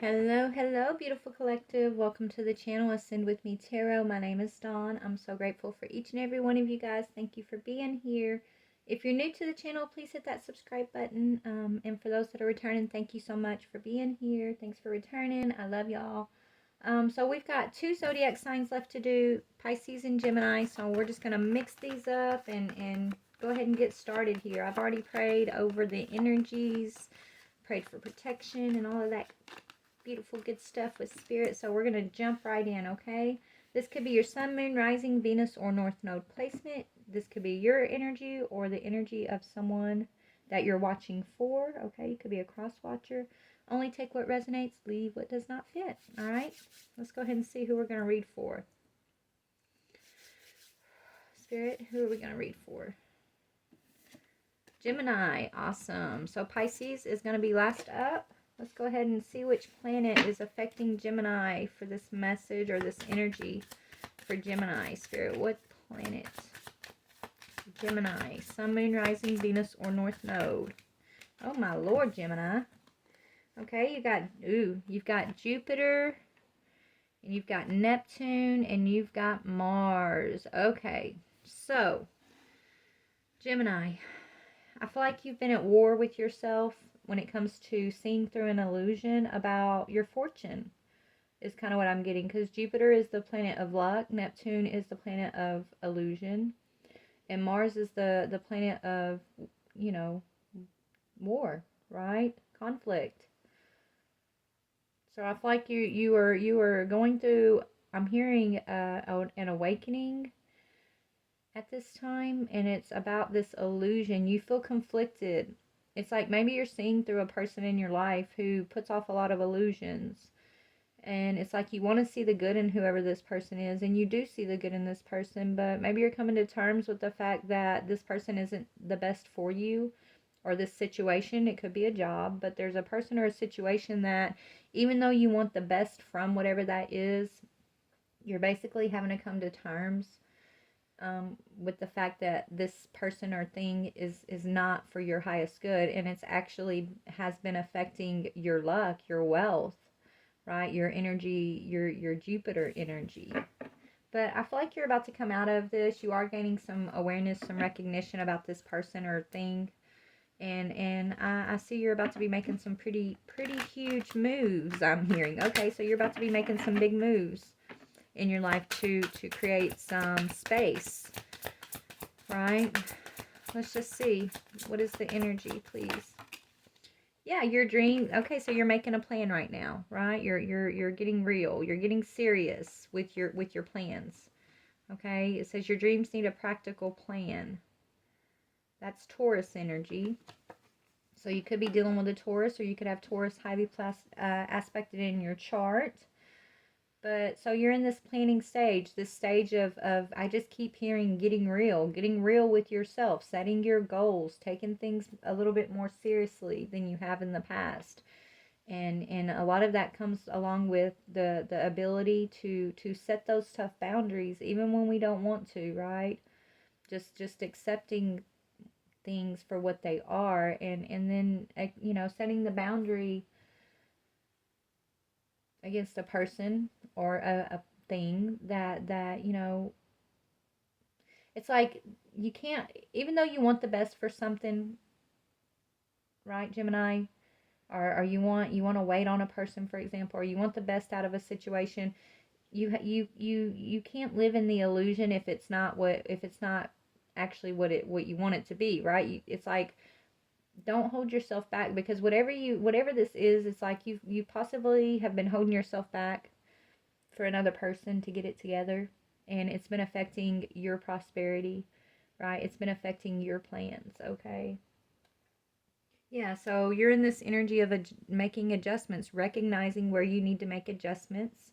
Hello, hello, beautiful collective. Welcome to the channel Ascend With Me Tarot. My name is Dawn. I'm so grateful for each and every one of you guys. Thank you for being here. If you're new to the channel, please hit that subscribe button. And for those that are returning, thank you so much for being here. Thanks for returning. I love y'all. So we've got two zodiac signs left to do, Pisces and Gemini. So we're just going to mix these up and go ahead and get started here. I've already prayed over the energies, prayed for protection and all of that beautiful good stuff with spirit. So we're going to jump right in, okay? This could be your sun, moon, rising, Venus, or north node placement. This could be your energy or the energy of someone that you're watching for, okay? You could be a cross watcher. Only take what resonates, leave what does not fit, all right? Let's go ahead and see who we're going to read for. Spirit, who are we going to read for? Gemini, awesome. So Pisces is going to be last up. Let's go ahead and see which planet is affecting Gemini for this message or this energy for Gemini. Spirit, what planet? Gemini, sun, moon, rising, Venus, or north node. Oh my Lord, Gemini. Okay, you've got Jupiter, and you've got Neptune, and you've got Mars. Okay, so Gemini, I feel like you've been at war with yourself when it comes to seeing through an illusion about your fortune, is kind of what I'm getting, because Jupiter is the planet of luck, Neptune is the planet of illusion, and Mars is the planet of, war, right? Conflict. So I feel like you are going through, I'm hearing an awakening at this time, and it's about this illusion. You feel conflicted. It's like maybe you're seeing through a person in your life who puts off a lot of illusions. And it's like you want to see the good in whoever this person is. And you do see the good in this person. But maybe you're coming to terms with the fact that this person isn't the best for you. Or this situation. It could be a job. But there's a person or a situation that even though you want the best from whatever that is, you're basically having to come to terms with the fact that this person or thing is not for your highest good, and it's actually has been affecting your luck, your wealth, right? Your energy, your Jupiter energy. But I feel like you're about to come out of this. You are gaining some awareness, some recognition about this person or thing, and I see you're about to be making some pretty huge moves. I'm hearing. Okay, so you're about to be making some big moves in your life to create some space, right? Let's just see, what is the energy, please? Yeah, your dream. Okay, so you're making a plan right now, right? You're getting real, you're getting serious with your plans. Okay, it says your dreams need a practical plan. That's Taurus energy. So you could be dealing with a Taurus, or you could have Taurus highly aspected in your chart. But so you're in this planning stage, this stage of I just keep hearing getting real with yourself, setting your goals, taking things a little bit more seriously than you have in the past. And a lot of that comes along with the ability to set those tough boundaries even when we don't want to, right? Just accepting things for what they are, and then setting the boundary against a person or a thing that it's like you can't, even though you want the best for something, right, Gemini, or you want to wait on a person, for example, or you want the best out of a situation, you can't live in the illusion if it's not actually what you want it to be, right? It's like, don't hold yourself back, because whatever this is, it's like you possibly have been holding yourself back for another person to get it together, and it's been affecting your prosperity, right? It's been affecting your plans, okay? Yeah, so you're in this energy of making adjustments, recognizing where you need to make adjustments,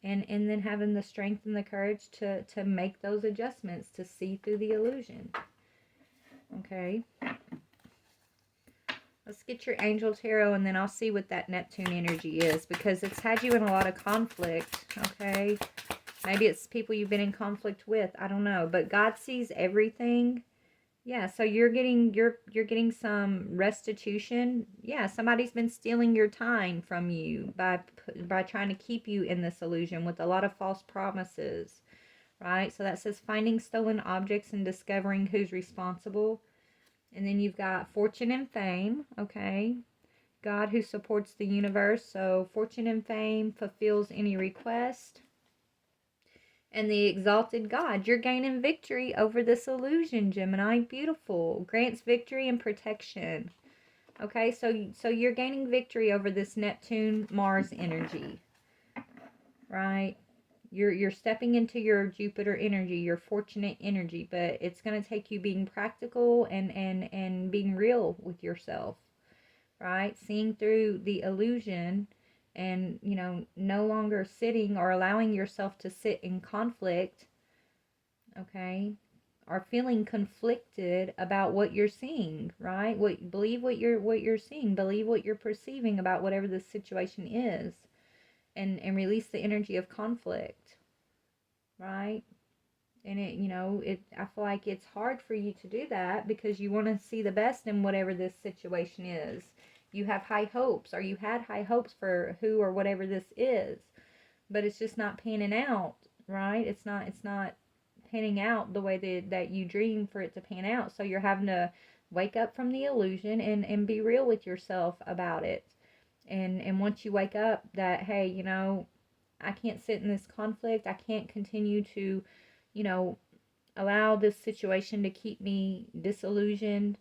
and then having the strength and the courage to make those adjustments, to see through the illusion, okay? Let's get your angel tarot, and then I'll see what that Neptune energy is, because it's had you in a lot of conflict, okay? Maybe it's people you've been in conflict with. I don't know. But God sees everything, Yeah, so you're getting some restitution. Yeah, somebody's been stealing your time from you by trying to keep you in this illusion with a lot of false promises, right? So that says finding stolen objects and discovering who's responsible. And then you've got fortune and fame, okay? God who supports the universe. So fortune and fame fulfills any request. And the exalted God. You're gaining victory over this illusion, Gemini. Beautiful. Grants victory and protection. Okay, so you're gaining victory over this Neptune Mars energy, right? You're stepping into your Jupiter energy, your fortunate energy, but it's going to take you being practical and being real with yourself, right? Seeing through the illusion and, no longer sitting or allowing yourself to sit in conflict, okay? Or feeling conflicted about what you're seeing, right? Believe what you're seeing, believe what you're perceiving about whatever the situation is, and release the energy of conflict, right? And I feel like it's hard for you to do that because you want to see the best in whatever this situation is. You have high hopes, or you had high hopes for who or whatever this is, but it's just not panning out, right? It's not panning out the way that you dream for it to pan out. So you're having to wake up from the illusion and be real with yourself about it. And once you wake up that, hey, I can't sit in this conflict. I can't continue to, you know, allow this situation to keep me disillusioned.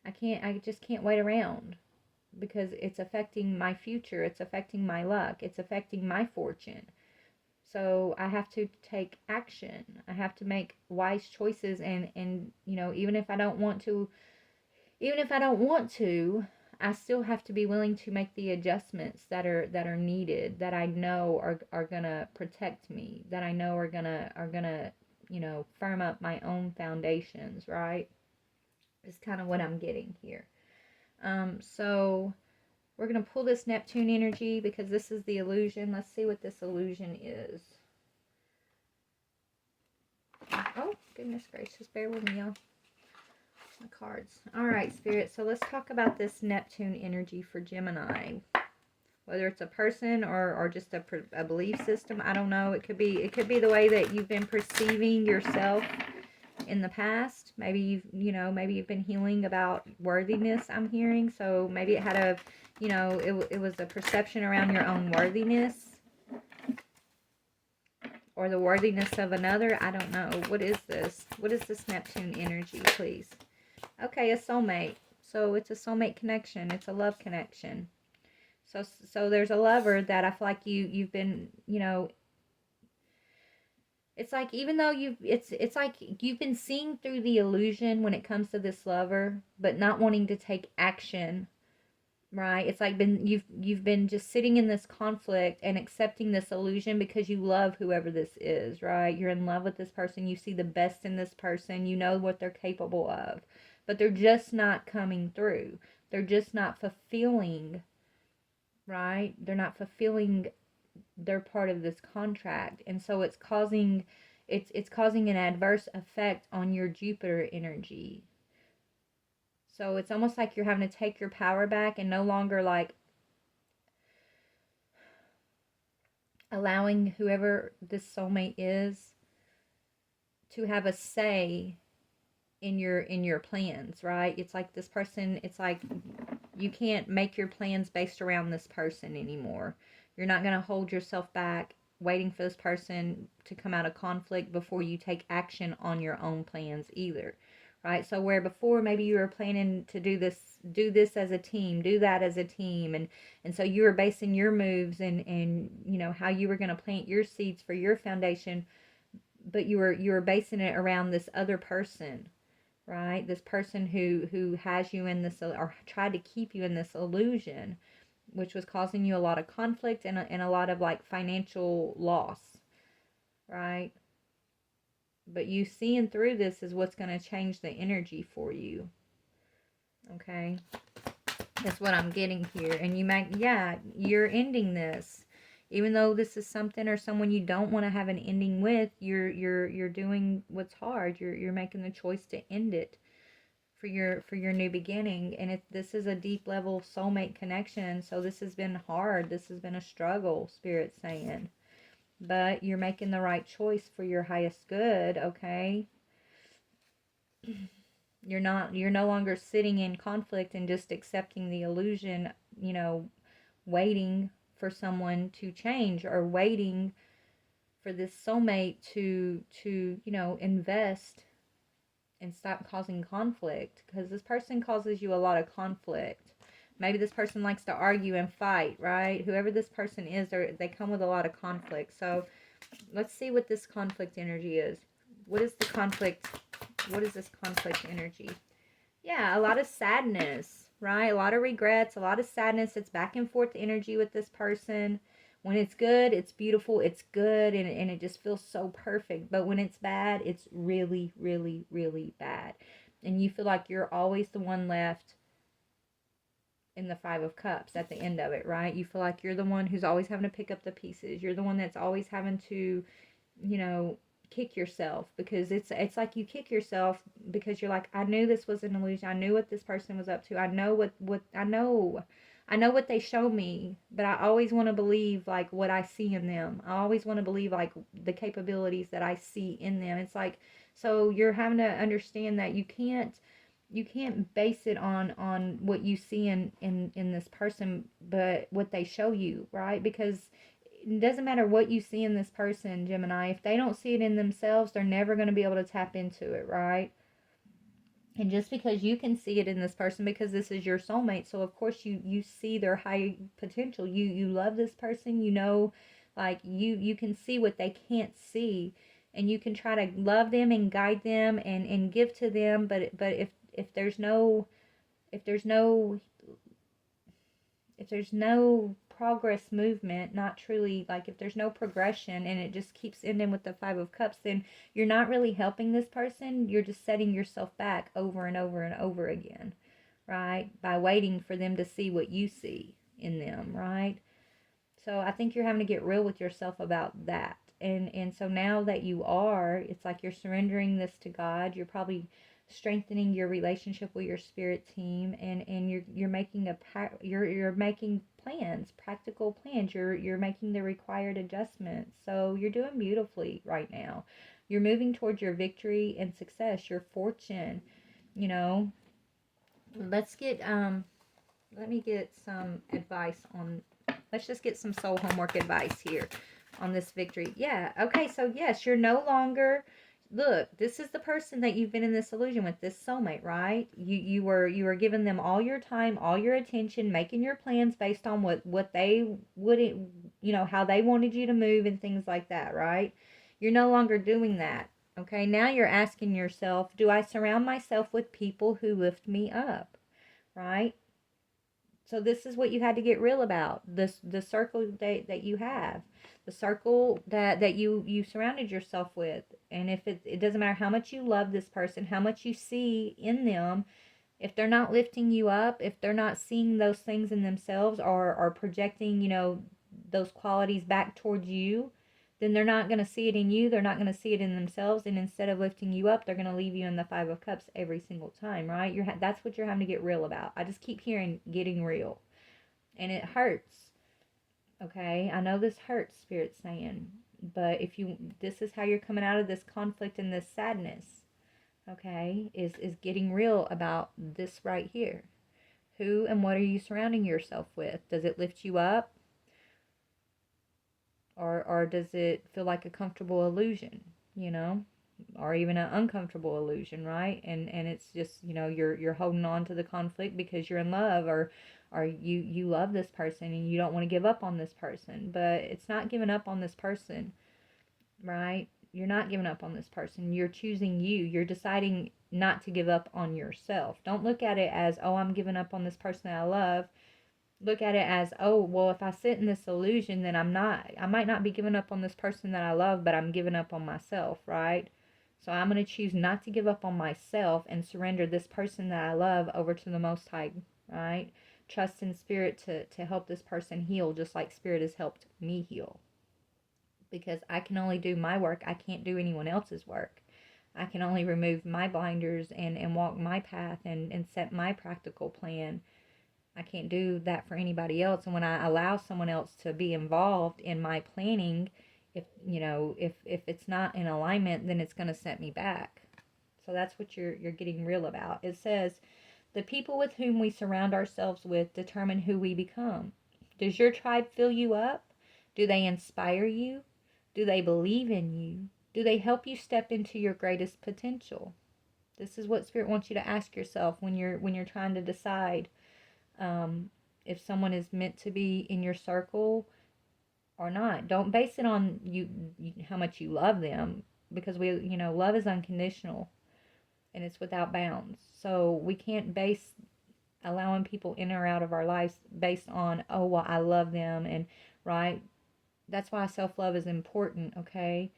I just can't wait around because it's affecting my future. It's affecting my luck. It's affecting my fortune. So I have to take action. I have to make wise choices and even if I don't want to, I still have to be willing to make the adjustments that are needed, that I know are gonna protect me, that I know are gonna firm up my own foundations, right? Is kind of what I'm getting here. So we're gonna pull this Neptune energy because this is the illusion. Let's see what this illusion is. Oh, goodness gracious, bear with me, y'all. The cards. All right, Spirit. So let's talk about this Neptune energy for Gemini. Whether it's a person or just a belief system, I don't know. It could be the way that you've been perceiving yourself in the past. Maybe you've been healing about worthiness. I'm hearing. So maybe it had it was a perception around your own worthiness or the worthiness of another. I don't know. What is this? What is this Neptune energy, please? Okay, a soulmate. So it's a soulmate connection. It's a love connection. So there's a lover that I feel like you've been, it's like even though it's like you've been seeing through the illusion when it comes to this lover, but not wanting to take action, right? It's like you've been just sitting in this conflict and accepting this illusion because you love whoever this is, right? You're in love with this person, you see the best in this person, you know what they're capable of, but they're just not coming through. They're just not fulfilling, right? They're not fulfilling their part of this contract. And so it's causing an adverse effect on your Jupiter energy. So it's almost like you're having to take your power back and no longer like allowing whoever this soulmate is to have a say in your plans, right? It's like this person, it's like you can't make your plans based around this person anymore. You're not going to hold yourself back waiting for this person to come out of conflict before you take action on your own plans either. Right? So where before maybe you were planning to do this as a team, do that as a team, and so you were basing your moves and how you were going to plant your seeds for your foundation, but you were basing it around this other person, right? This person who has you in this or tried to keep you in this illusion, which was causing you a lot of conflict and a lot of like financial loss, right? But you seeing through this is what's going to change the energy for you. Okay? That's what I'm getting here. And you're ending this. Even though this is something or someone you don't want to have an ending with, you're doing what's hard. You're making the choice to end it. for your new beginning. And this is a deep level soulmate connection, so this has been hard, this has been a struggle, Spirit's saying, but you're making the right choice for your highest good. Okay, you're no longer sitting in conflict and just accepting the illusion, waiting for someone to change, or waiting for this soulmate to invest and stop causing conflict, because this person causes you a lot of conflict. Maybe this person likes to argue and fight, right? Whoever this person is, they come with a lot of conflict. So let's see what this conflict energy is. What is the conflict? What is this conflict energy? Yeah, a lot of sadness, right? A lot of regrets, a lot of sadness. It's back and forth energy with this person. When it's good, it's beautiful, it's good, and it just feels so perfect. But when it's bad, it's really, really, really bad. And you feel like you're always the one left in the Five of Cups at the end of it, right? You feel like you're the one who's always having to pick up the pieces. You're the one that's always having to, you know, kick yourself, because it's like you kick yourself because you're like, I knew this was an illusion. I knew what this person was up to. I know what I know what they show me, but I always want to believe like what I see in them. I always want to believe like the capabilities that I see in them. It's like, so you're having to understand that you can't base it on what you see in this person, but what they show you, right? Because it doesn't matter what you see in this person, Gemini, if they don't see it in themselves, they're never going to be able to tap into it, right? And just because you can see it in this person, because this is your soulmate, so of course you see their high potential. You love this person, like you can see what they can't see, and you can try to love them and guide them and give to them, but if there's no if there's no if there's no progress movement, not truly, like if there's no progression and it just keeps ending with the Five of Cups, then you're not really helping this person. You're just setting yourself back over and over and over again, right? By waiting for them to see what you see in them, right? So I think you're having to get real with yourself about that. And so now that you are, it's like you're surrendering this to God. You're probably strengthening your relationship with your spirit team, and you're making you're making plans, practical plans. You're making the required adjustments. So you're doing beautifully right now. You're moving towards your victory and success, your fortune, you know. Let's get let me get some advice on, let's just get some soul homework advice here on this victory. Yeah, okay, so yes, you're no longer, look, this is the person that you've been in this illusion with, this soulmate, right? You were giving them all your time, all your attention, making your plans based on what they wouldn't, how they wanted you to move and things like that, right? You're no longer doing that. Okay, now you're asking yourself, do I surround myself with people who lift me up, right? So this is what you had to get real about. The circle that you have, the circle that you surrounded yourself with. And if it doesn't matter how much you love this person, how much you see in them, if they're not lifting you up, if they're not seeing those things in themselves, or projecting, those qualities back towards you, then they're not going to see it in you. They're not going to see it in themselves. And instead of lifting you up, they're going to leave you in the Five of Cups every single time, right? That's what you're having to get real about. I just keep hearing getting real. And it hurts. Okay? I know this hurts, Spirit's saying. But this is how you're coming out of this conflict and this sadness. Okay? Is getting real about this right here. Who and what are you surrounding yourself with? Does it lift you up? Or does it feel like a comfortable illusion, or even an uncomfortable illusion, right? And it's just, you're holding on to the conflict because you're in love, or you love this person and you don't want to give up on this person. But it's not giving up on this person, right? You're not giving up on this person. You're choosing you. You're deciding not to give up on yourself. Don't look at it as, oh, I'm giving up on this person that I love. Look at it as, oh, well, if I sit in this illusion, then I might not be giving up on this person that I love, but I'm giving up on myself, right? So I'm going to choose not to give up on myself and surrender this person that I love over to the Most High, right? Trust in Spirit to help this person heal, just like Spirit has helped me heal. Because I can only do my work. I can't do anyone else's work. I can only remove my blinders and walk my path and set my practical plan. I can't do that for anybody else. And when I allow someone else to be involved in my planning, if you know, if it's not in alignment, then it's going to set me back. So that's what you're getting real about. It says, the people with whom we surround ourselves with determine who we become. Does your tribe fill you up? Do they inspire you? Do they believe in you? Do they help you step into your greatest potential? This is what Spirit wants you to ask yourself when you're trying to decide if someone is meant to be in your circle or not. Don't base it on you how much you love them, because love is unconditional and it's without bounds. So we can't base allowing people in or out of our lives based on, oh, well, I love them, and right. That's why self-love is important. Okay,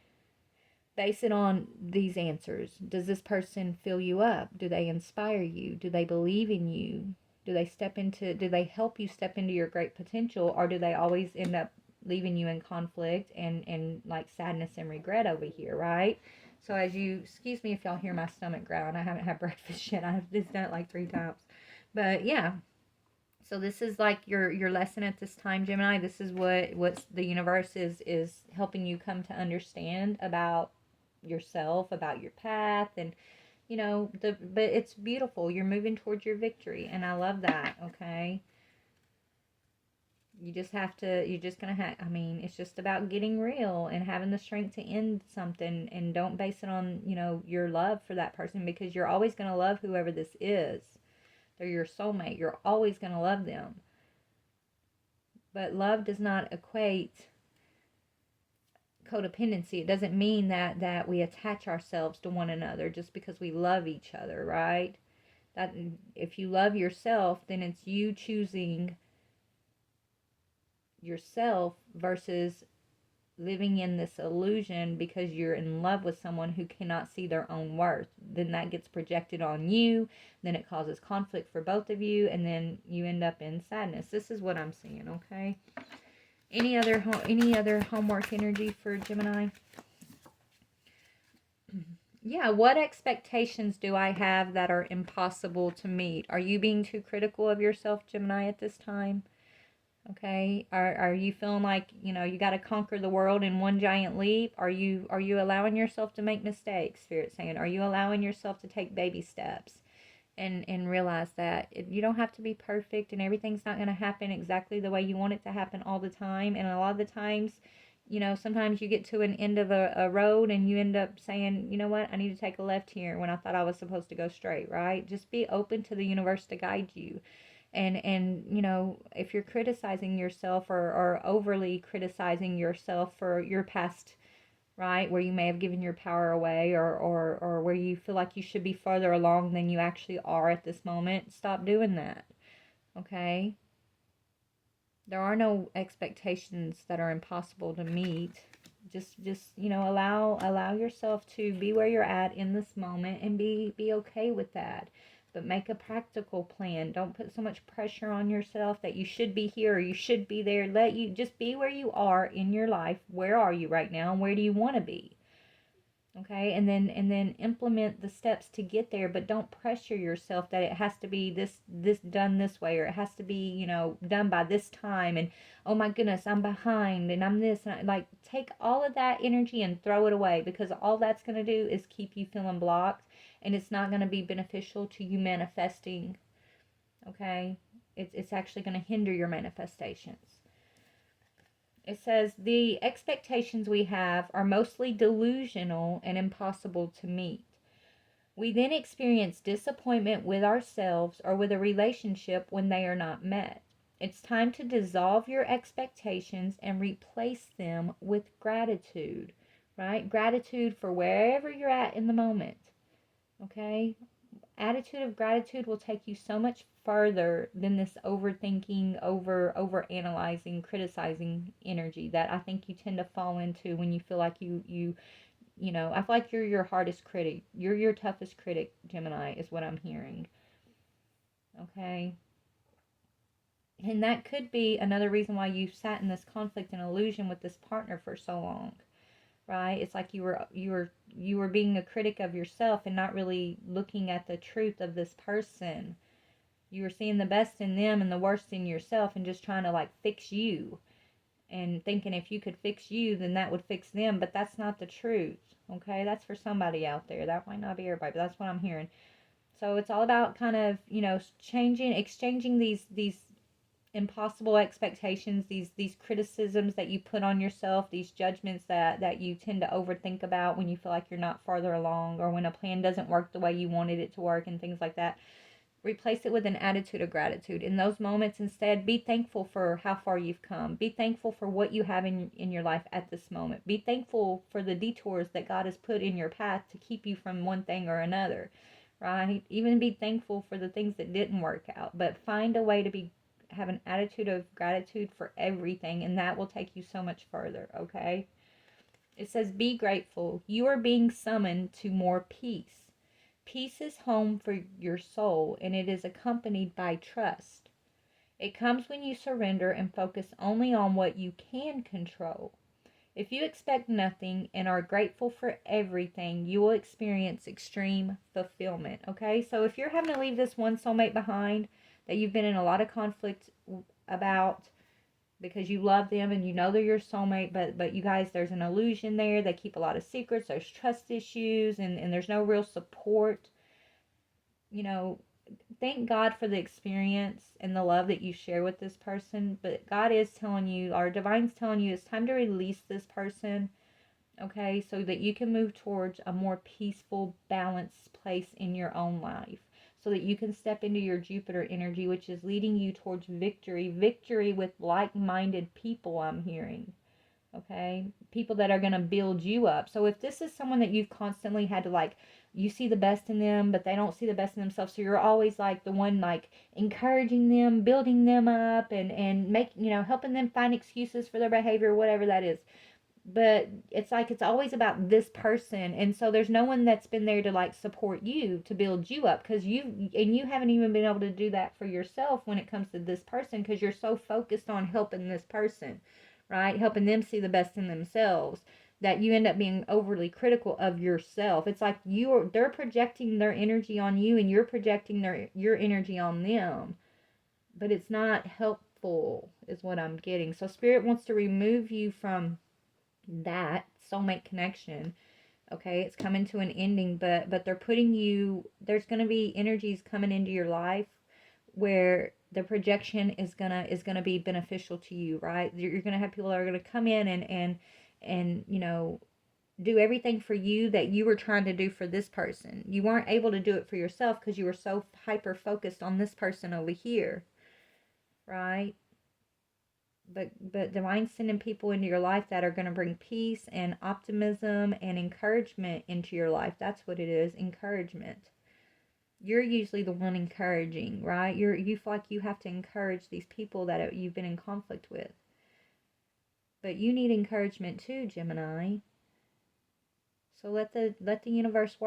base it on these answers. Does this person fill you up? Do they inspire you? Do they believe in you? Do they help you step into your great potential, or do they always end up leaving you in conflict and like sadness and regret over here, right? So excuse me if y'all hear my stomach growling. I haven't had breakfast yet. I've just done it like 3 times. But yeah, so this is like your lesson at this time, Gemini. This is what the universe is helping you come to understand about yourself, about your path, and but it's beautiful. You're moving towards your victory, and I love that. Okay, you're just gonna have, I mean, it's just about getting real and having the strength to end something, and don't base it on your love for that person, because you're always gonna love whoever this is. They're your soulmate. You're always gonna love them. But love does not equate codependency. It doesn't mean that we attach ourselves to one another just because we love each other, right? That if you love yourself, then it's you choosing yourself versus living in this illusion because you're in love with someone who cannot see their own worth. Then that gets projected on you, then it causes conflict for both of you, and then you end up in sadness. This is what I'm seeing. Okay, any other homework energy for Gemini? Yeah, what expectations do I have that are impossible to meet? Are you being too critical of yourself, Gemini, at this time? Okay. Are you feeling like, you got to conquer the world in one giant leap? Are you allowing yourself to make mistakes, Spirit saying? Are you allowing yourself to take baby steps and realize that you don't have to be perfect, and everything's not going to happen exactly the way you want it to happen all the time. And a lot of the times, sometimes you get to an end of a road and you end up saying, you know what, I need to take a left here when I thought I was supposed to go straight, right? Just be open to the universe to guide you. And if you're criticizing yourself or overly criticizing yourself for your past, right, where you may have given your power away, or where you feel like you should be further along than you actually are at this moment, stop doing that. Okay, there are no expectations that are impossible to meet. Just allow yourself to be where you're at in this moment and be okay with that. But make a practical plan. Don't put so much pressure on yourself that you should be here or you should be there. Let you just be where you are in your life. Where are you right now, and where do you want to be? Okay, and then implement the steps to get there, but don't pressure yourself that it has to be this done this way, or it has to be done by this time, and oh my goodness, I'm behind, and I'm this, and like, take all of that energy and throw it away, because all that's going to do is keep you feeling blocked, and it's not going to be beneficial to you manifesting. Okay, it's actually going to hinder your manifestations. It says the expectations we have are mostly delusional and impossible to meet. We then experience disappointment with ourselves or with a relationship when they are not met. It's time to dissolve your expectations and replace them with gratitude, right? Gratitude for wherever you're at in the moment. Okay? Attitude of gratitude will take you so much further than this overthinking, over analyzing, criticizing energy that I think you tend to fall into when you feel like I feel like you're your hardest critic. You're your toughest critic, Gemini, is what I'm hearing. Okay? And that could be another reason why you sat in this conflict and illusion with this partner for so long. right? It's like you were being a critic of yourself and not really looking at the truth of this person. You were seeing the best in them and the worst in yourself and just trying to like fix you and thinking if you could fix you, then that would fix them. But that's not the truth. Okay, that's for somebody out there. That might not be everybody, but that's what I'm hearing. So it's all about kind of, exchanging these impossible expectations, these criticisms that you put on yourself, these judgments that you tend to overthink about when you feel like you're not farther along, or when a plan doesn't work the way you wanted it to work and things like that. Replace it with an attitude of gratitude. In those moments, instead, be thankful for how far you've come. Be thankful for what you have in your life at this moment. Be thankful for the detours that God has put in your path to keep you from one thing or another, right? Even be thankful for the things that didn't work out, but find a way to have an attitude of gratitude for everything, and that will take you so much further, okay? It says, be grateful. You are being summoned to more peace. Peace is home for your soul, and it is accompanied by trust. It comes when you surrender and focus only on what you can control. If you expect nothing and are grateful for everything, you will experience extreme fulfillment. Okay, so if you're having to leave this one soulmate behind that you've been in a lot of conflict about, because you love them and you know they're your soulmate, but you guys, there's an illusion there. They keep a lot of secrets, there's trust issues, and there's no real support. You know, thank God for the experience and the love that you share with this person, but God is telling you, our divine's telling you, it's time to release this person, okay, so that you can move towards a more peaceful, balanced place in your own life, so that you can step into your Jupiter energy, which is leading you towards victory with like-minded people, I'm hearing. Okay, people that are going to build you up. So if this is someone that you've constantly had to, like, you see the best in them but they don't see the best in themselves, so you're always like the one, like, encouraging them, building them up, and making, helping them find excuses for their behavior, whatever that is. But it's like it's always about this person, and so there's no one that's been there to, like, support you, to build you up, because you haven't even been able to do that for yourself when it comes to this person, because you're so focused on helping this person, right, helping them see the best in themselves, that you end up being overly critical of yourself. It's like they're projecting their energy on you, and you're projecting your energy on them, but it's not helpful is what I'm getting. So spirit wants to remove you from that soulmate connection. Okay, it's coming to an ending, but they're putting you, there's going to be energies coming into your life where the projection is gonna be beneficial to you, right? You're gonna have people that are gonna come in and do everything for you that you were trying to do for this person. You weren't able to do it for yourself because you were so hyper focused on this person over here, right? But divine's sending people into your life that are going to bring peace and optimism and encouragement into your life. That's what it is, encouragement. You're usually the one encouraging, right? You feel like you have to encourage these people that you've been in conflict with. But you need encouragement too, Gemini. So let the universe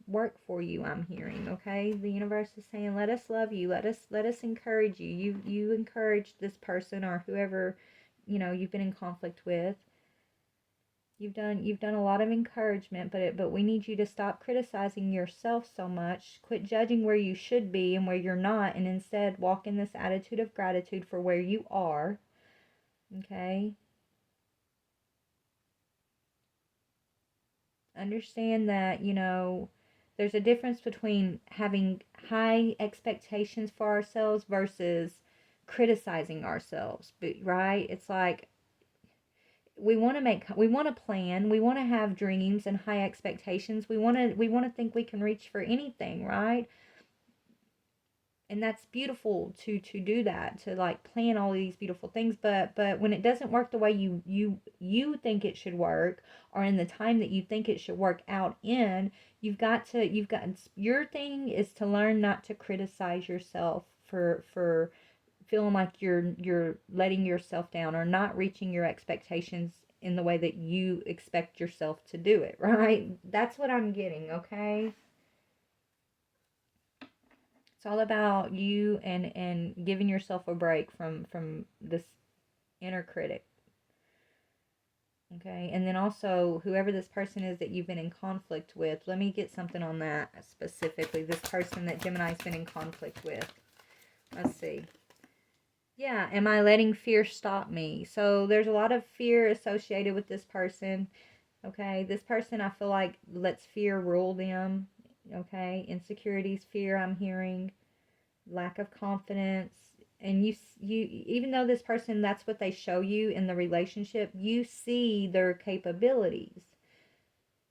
work for you, I'm hearing, okay? The universe is saying, let us love you. Let us encourage you. You encourage this person or whoever, you've been in conflict with. You've done a lot of encouragement, but we need you to stop criticizing yourself so much. Quit judging where you should be and where you're not, and instead walk in this attitude of gratitude for where you are. Okay? Understand that, there's a difference between having high expectations for ourselves versus criticizing ourselves, right? It's like we want to plan, we want to have dreams and high expectations. We want to think we can reach for anything, right? And that's beautiful to do that, to, like, plan all these beautiful things, but when it doesn't work the way you think it should work, or in the time that you think it should work out in, you've got your thing is to learn not to criticize yourself for feeling like you're letting yourself down or not reaching your expectations in the way that you expect yourself to do it, right? That's what I'm getting, okay? It's all about you and giving yourself a break from this inner critic. Okay, and then also whoever this person is that you've been in conflict with, let me get something on that specifically. This person that Gemini's been in conflict with. Let's see. Yeah, am I letting fear stop me? So there's a lot of fear associated with this person. Okay, this person I feel like lets fear rule them. Okay, insecurities, fear I'm hearing, lack of confidence. And you even though this person, that's what they show you in the relationship, you see their capabilities.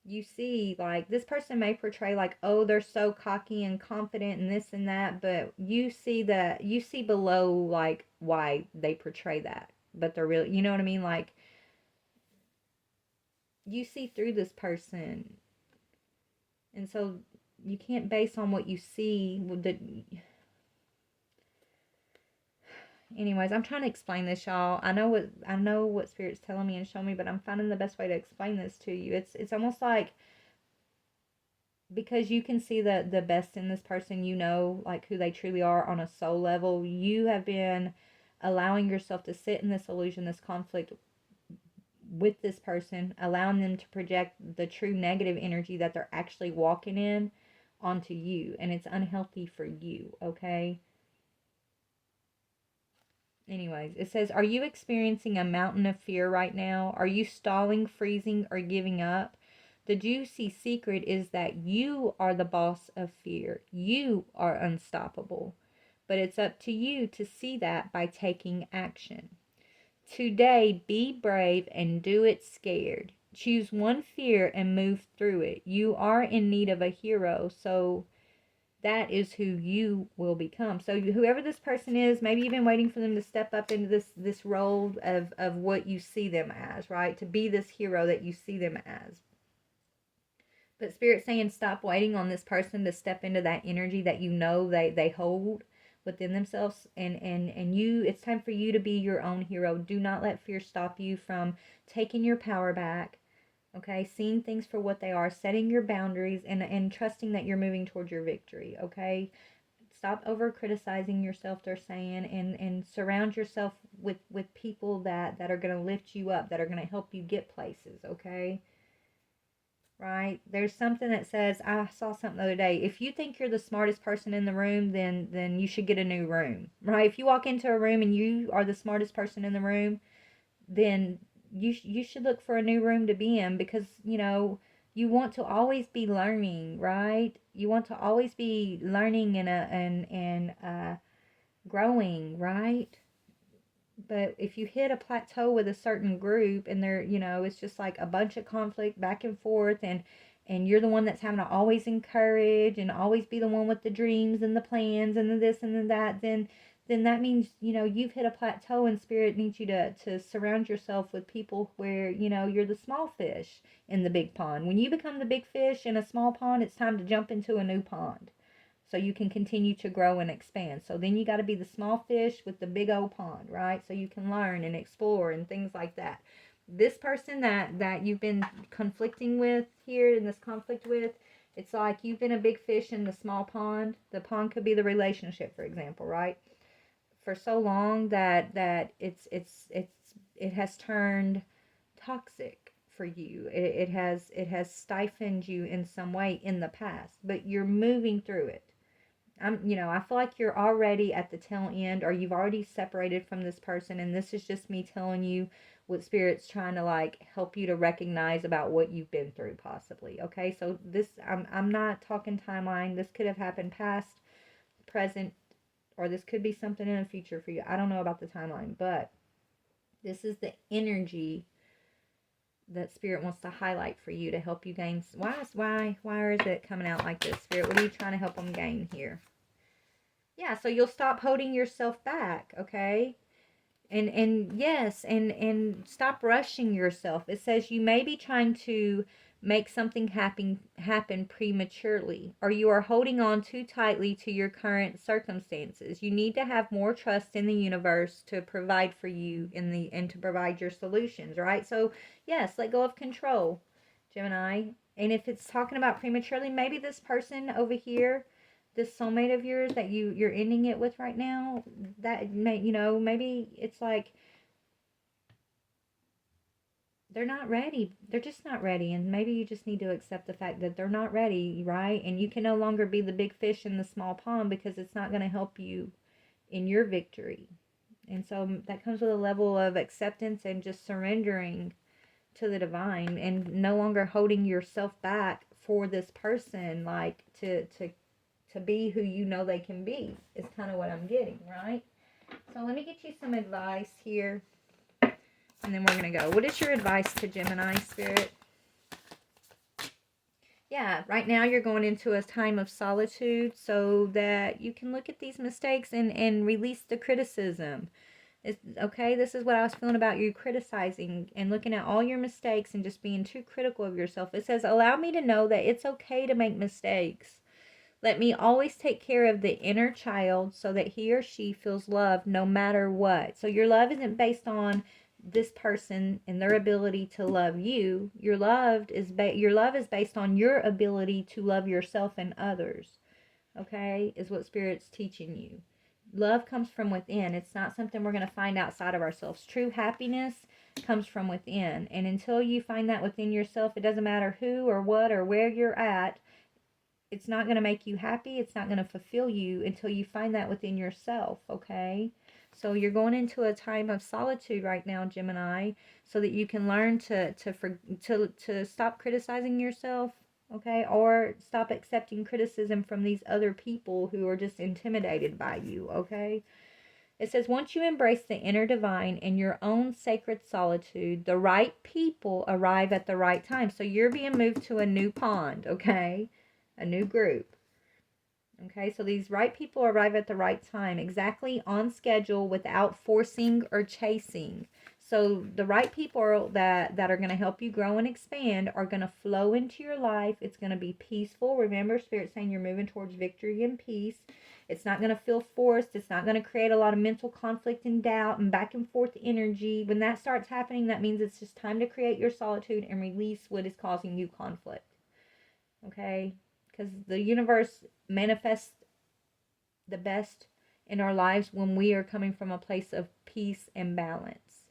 You see, like, this person may portray like, oh, they're so cocky and confident and this and that, but you see that, you see below like why they portray that, but they're really, you know what I mean, like, you see through this person. And so you can't base on what you see with the, anyways, I'm trying to explain this, y'all. I know what spirit's telling me and showing me, but I'm finding the best way to explain this to you. It's almost like, because you can see the best in this person, you know, like who they truly are on a soul level. You have been allowing yourself to sit in this illusion, this conflict with this person, allowing them to project the true negative energy that they're actually walking in onto you, and it's unhealthy for you. Okay, anyways, it says, are you experiencing a mountain of fear right now? Are you stalling, freezing, or giving up? The juicy secret is that you are the boss of fear. You are unstoppable. But it's up to you to see that by taking action. Today, be brave and do it scared. Choose one fear and move through it. You are in need of a hero, so that is who you will become. So whoever this person is, maybe you've been waiting for them to step up into this role of what you see them as, right? To be this hero that you see them as. But Spirit's saying, stop waiting on this person to step into that energy that you know they hold within themselves, and you, it's time for you to be your own hero. Do not let fear stop you from taking your power back. Okay, seeing things for what they are, setting your boundaries, and trusting that you're moving towards your victory. Okay, stop over criticizing yourself, they're saying, and surround yourself with people that are going to lift you up, that are going to help you get places. Okay, right, there's something that says, I saw something the other day, if you think you're the smartest person in the room, then you should get a new room. Right, if you walk into a room and you are the smartest person in the room, then you should look for a new room to be in, because you want to always be learning, right? You want to always be learning and growing, right? But if you hit a plateau with a certain group, and they're, it's just like a bunch of conflict back and forth, and you're the one that's having to always encourage and always be the one with the dreams and the plans and the this and the that, then that means, you've hit a plateau, and Spirit needs you to surround yourself with people where, you're the small fish in the big pond. When you become the big fish in a small pond, it's time to jump into a new pond so you can continue to grow and expand. So then you got to be the small fish with the big old pond, right? So you can learn and explore and things like that. This person that you've been conflicting with here, in this conflict with, it's like you've been a big fish in the small pond. The pond could be the relationship, for example, right? For so long that it has turned toxic for you. It has stifled you in some way in the past, but you're moving through it. I feel like you're already at the tail end, or you've already separated from this person, and this is just me telling you what Spirit's trying to like help you to recognize about what you've been through, possibly. Okay, so this, I'm not talking timeline. This could have happened past, present, or this could be something in the future for you. I don't know about the timeline, but this is the energy that Spirit wants to highlight for you to help you gain. Why is it coming out like this, Spirit? What are you trying to help them gain here? Yeah, so you'll stop holding yourself back, okay? And yes, and stop rushing yourself. It says you may be trying to make something happen prematurely, or you are holding on too tightly to your current circumstances. You need to have more trust in the universe to provide for you and to provide your solutions, right? So yes, let go of control, Gemini. And if it's talking about prematurely, maybe this person over here, this soulmate of yours that you're ending it with right now, that may, maybe it's like they're not ready. They're just not ready. And maybe you just need to accept the fact that they're not ready, right? And you can no longer be the big fish in the small pond because it's not going to help you in your victory. And so that comes with a level of acceptance and just surrendering to the divine and no longer holding yourself back for this person, like to be who you know they can be is kind of what I'm getting, right? So let me get you some advice here and then we're going to go. What is your advice to Gemini, Spirit? Yeah, right now you're going into a time of solitude so that you can look at these mistakes and release the criticism. Okay, this is what I was feeling about you criticizing and looking at all your mistakes and just being too critical of yourself. It says, allow me to know that it's okay to make mistakes. Let me always take care of the inner child so that he or she feels loved no matter what. So your love isn't based on this person and their ability to love you. Your love is based on your ability to love yourself and others. Okay, is what Spirit's teaching you. Love comes from within. It's not something we're going to find outside of ourselves. True happiness comes from within. And until you find that within yourself, it doesn't matter who or what or where you're at. It's not going to make you happy. It's not going to fulfill you until you find that within yourself, okay? So you're going into a time of solitude right now, Gemini, so that you can learn to stop criticizing yourself, okay? Or stop accepting criticism from these other people who are just intimidated by you, okay? It says, once you embrace the inner divine in your own sacred solitude, the right people arrive at the right time. So you're being moved to a new pond, okay? A new group. Okay, so these right people arrive at the right time, exactly on schedule without forcing or chasing. So the right people that are going to help you grow and expand are going to flow into your life. It's going to be peaceful. Remember, Spirit saying you're moving towards victory and peace. It's not going to feel forced. It's not going to create a lot of mental conflict and doubt and back and forth energy. When that starts happening, that means it's just time to create your solitude and release what is causing you conflict. Okay? Because the universe manifests the best in our lives when we are coming from a place of peace and balance.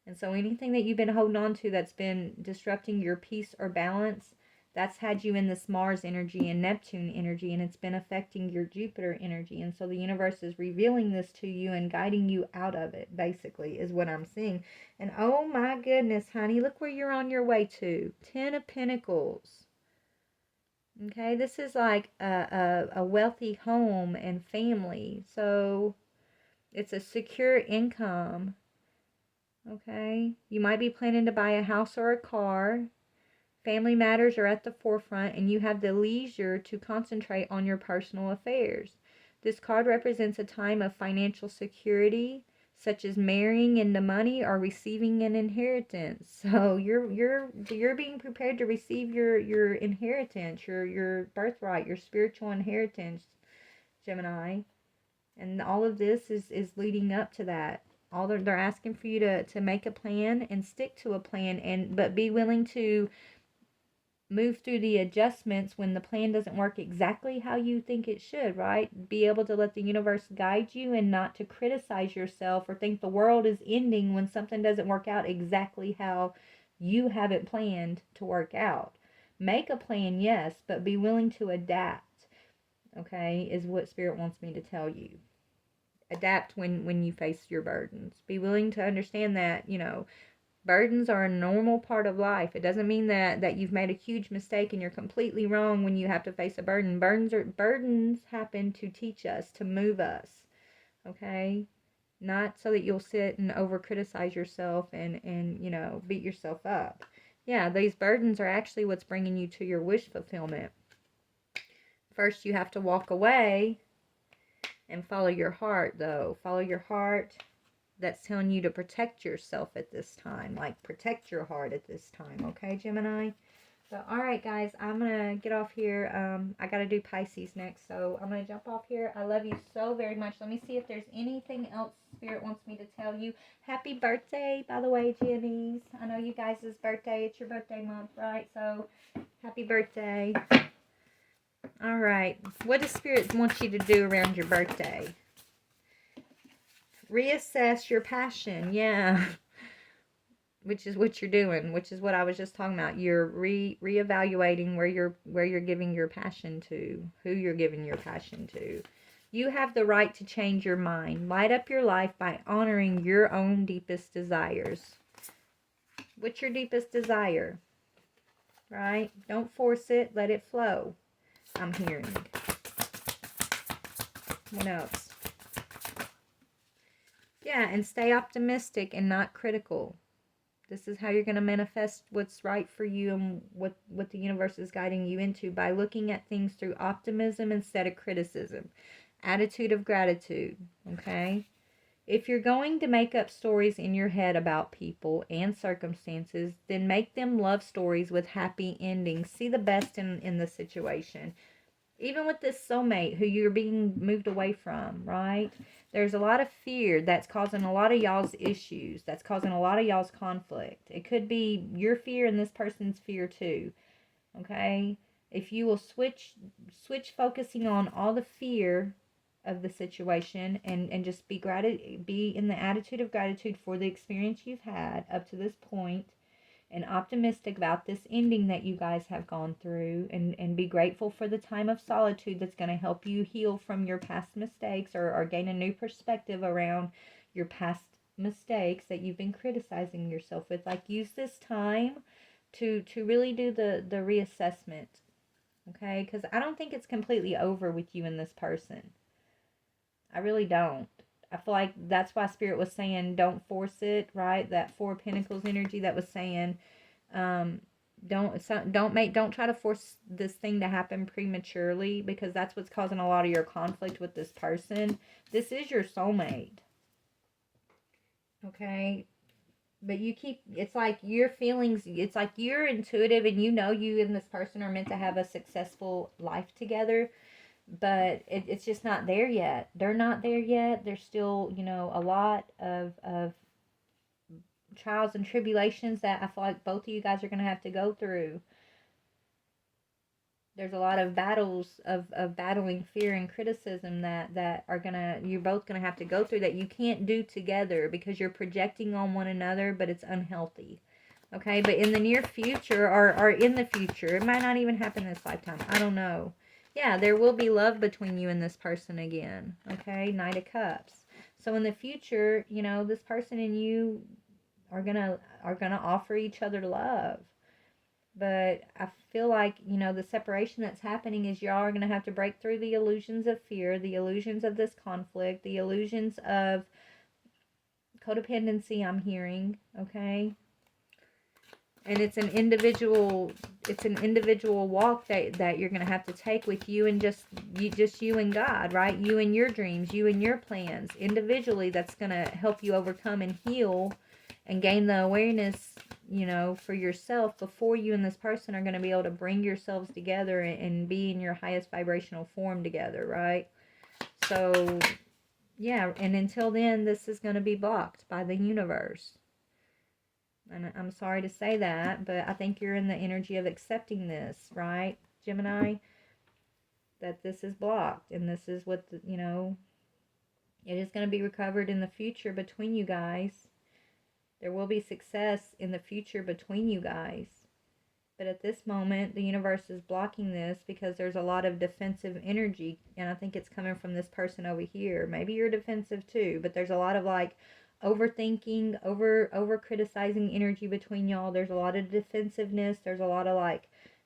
And so anything that you've been holding on to that's been disrupting your peace or balance, that's had you in this Mars energy and Neptune energy, and it's been affecting your Jupiter energy. And so the universe is revealing this to you and guiding you out of it, basically, is what I'm seeing. And oh my goodness, honey, look where you're on your way to. 10 of Pentacles. Okay, this is like a wealthy home and family. So it's a secure income. Okay, you might be planning to buy a house or a car. Family matters are at the forefront, and you have the leisure to concentrate on your personal affairs. This card represents a time of financial security, such as marrying into money or receiving an inheritance. So you're being prepared to receive your inheritance, your birthright, your spiritual inheritance, Gemini. And all of this is leading up to that. All they're asking for you to make a plan and stick to a plan, but be willing to move through the adjustments when the plan doesn't work exactly how you think it should, right? Be able to let the universe guide you and not to criticize yourself or think the world is ending when something doesn't work out exactly how you have it planned to work out. Make a plan, yes, but be willing to adapt, okay, is what Spirit wants me to tell you. Adapt when you face your burdens. Be willing to understand that, burdens are a normal part of life. It doesn't mean that you've made a huge mistake and you're completely wrong when you have to face a burden. Burdens happen to teach us, to move us. Okay? Not so that you'll sit and over criticize yourself and beat yourself up. Yeah, these burdens are actually what's bringing you to your wish fulfillment. First, you have to walk away and follow your heart, though. Follow your heart. That's telling you to protect yourself at this time. Like, protect your heart at this time. Okay, Gemini? So, alright, guys. I'm going to get off here. I got to do Pisces next. So, I'm going to jump off here. I love you so very much. Let me see if there's anything else Spirit wants me to tell you. Happy birthday, by the way, Jimmy's. I know you guys' birthday. It's your birthday month, right? So, happy birthday. Alright. What does Spirit want you to do around your birthday? Reassess your passion. Yeah. which is what you're doing, which is what I was just talking about. You're reevaluating where you're giving your passion to, who you're giving your passion to. You have the right to change your mind. Light up your life by honoring your own deepest desires. What's your deepest desire? Right? Don't force it. Let it flow. I'm hearing. What else? Yeah, and stay optimistic and not critical. This is how you're going to manifest what's right for you and what the universe is guiding you into, by looking at things through optimism instead of criticism. Attitude of gratitude, okay? If you're going to make up stories in your head about people and circumstances, then make them love stories with happy endings. See the best in the situation. Even with this soulmate who you're being moved away from, right? There's a lot of fear that's causing a lot of y'all's issues, that's causing a lot of y'all's conflict. It could be your fear and this person's fear too, okay? If you will switch focusing on all the fear of the situation, and just be in the attitude of gratitude for the experience you've had up to this point, and optimistic about this ending that you guys have gone through, and be grateful for the time of solitude that's going to help you heal from your past mistakes, or gain a new perspective around your past mistakes that you've been criticizing yourself with. Like, use this time to really do the reassessment, okay? Because I don't think it's completely over with you and this person. I really don't. I feel like that's why Spirit was saying don't force it, right? That Four of Pentacles energy that was saying, don't try to force this thing to happen prematurely, because that's what's causing a lot of your conflict with this person. This is your soulmate, okay? But it's like your feelings, it's like you're intuitive and you know you and this person are meant to have a successful life together, but it's just not there yet. They're not there yet. There's still, a lot of trials and tribulations that I feel like both of you guys are going to have to go through. There's a lot of battles of battling fear and criticism that you're both gonna have to go through, that you can't do together because you're projecting on one another, but it's unhealthy. Okay, but in the near future, or in the future, it might not even happen this lifetime. I don't know. Yeah, there will be love between you and this person again. Okay, Knight of Cups. So in the future, this person and you are gonna offer each other love. But I feel like, the separation that's happening is y'all are going to have to break through the illusions of fear, the illusions of this conflict, the illusions of codependency, I'm hearing, okay? And it's an individual walk that you're going to have to take with you, and just you and God, right? You and your dreams, you and your plans. Individually, that's going to help you overcome and heal and gain the awareness, for yourself, before you and this person are going to be able to bring yourselves together and be in your highest vibrational form together, right? So, yeah, and until then, this is going to be blocked by the universe. And I'm sorry to say that, but I think you're in the energy of accepting this, right, Gemini? That this is blocked, and this is what, it is going to be recovered in the future between you guys. There will be success in the future between you guys. But at this moment, the universe is blocking this because there's a lot of defensive energy. And I think it's coming from this person over here. Maybe you're defensive too, but there's a lot of overthinking, over criticizing energy between y'all. There's a lot of defensiveness. There's a lot of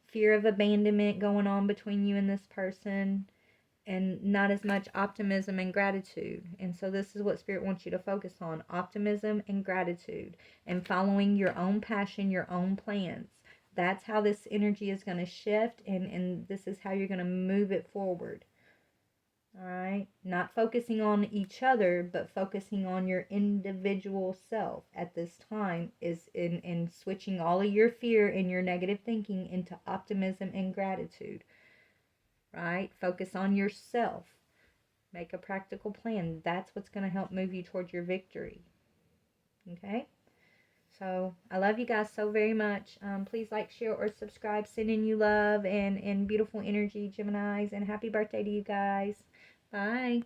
fear of abandonment going on between you and this person. And not as much optimism and gratitude. And so this is what Spirit wants you to focus on: optimism and gratitude, and following your own passion, your own plans. That's how this energy is going to shift, and this is how you're going to move it forward. All right? Not focusing on each other, but focusing on your individual self at this time, is in switching all of your fear and your negative thinking into optimism and gratitude. Right? Focus on yourself. Make a practical plan. That's what's going to help move you towards your victory. Okay? So, I love you guys so very much. Please like, share, or subscribe. Sending you love and beautiful energy, Geminis. And happy birthday to you guys. Bye.